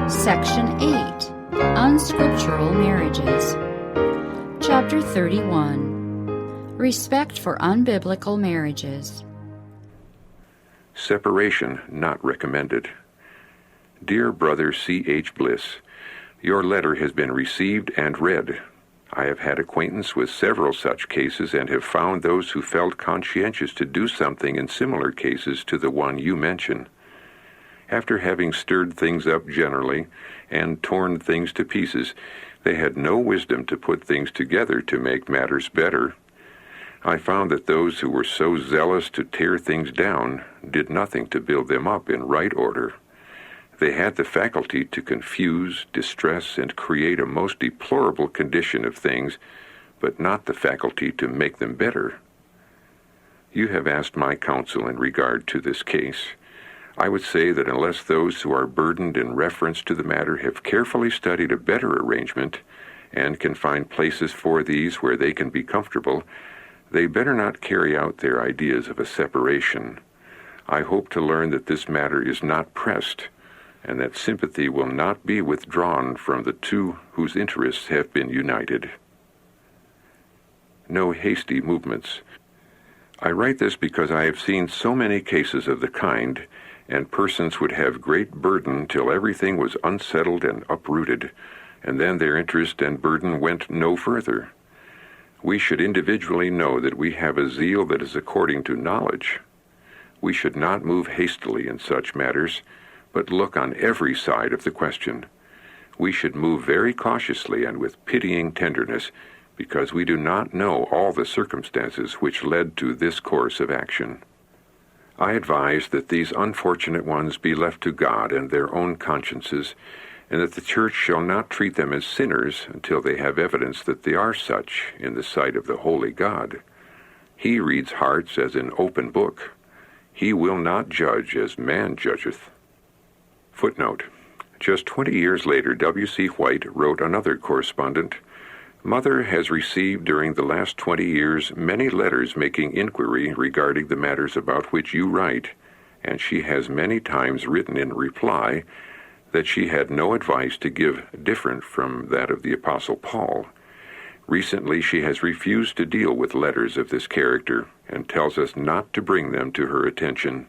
Section 8. Unscriptural Marriages. Chapter 31. Respect for Unbiblical Marriages. Separation not recommended. Dear Brother C.H. Bliss, your letter has been received and read. I have had acquaintance with several such cases and have found those who felt conscientious to do something in similar cases to the one you mention. After having stirred things up generally and torn things to pieces, they had no wisdom to put things together to make matters better. I found that those who were so zealous to tear things down did nothing to build them up in right order. They had the faculty to confuse, distress, and create a most deplorable condition of things, but not the faculty to make them better. You have asked my counsel in regard to this case. I would say that unless those who are burdened in reference to the matter have carefully studied a better arrangement, and can find places for these where they can be comfortable, they better not carry out their ideas of a separation. I hope to learn that this matter is not pressed, and that sympathy will not be withdrawn from the two whose interests have been united. No hasty movements. I write this because I have seen so many cases of the kind, and persons would have great burden till everything was unsettled and uprooted, and then their interest and burden went no further. We should individually know that we have a zeal that is according to knowledge. We should not move hastily in such matters, but look on every side of the question. We should move very cautiously and with pitying tenderness, because we do not know all the circumstances which led to this course of action. I advise that these unfortunate ones be left to God and their own consciences, and that the Church shall not treat them as sinners until they have evidence that they are such in the sight of the holy God. He reads hearts as an open book. He will not judge as man judgeth. Footnote. Just 20 years later, W.C. White wrote another correspondent, Mother has received during the last 20 years many letters making inquiry regarding the matters about which you write, and she has many times written in reply that she had no advice to give different from that of the Apostle Paul. Recently she has refused to deal with letters of this character and tells us not to bring them to her attention.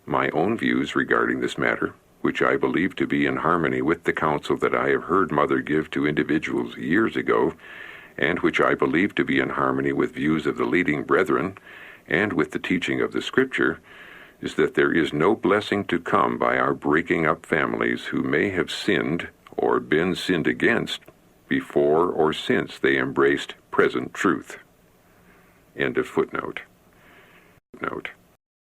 My own views regarding this matter, which I believe to be in harmony with the counsel that I have heard Mother give to individuals years ago, and which I believe to be in harmony with views of the leading brethren, and with the teaching of the Scripture, is that there is no blessing to come by our breaking up families who may have sinned or been sinned against before or since they embraced present truth. End of footnote. Note.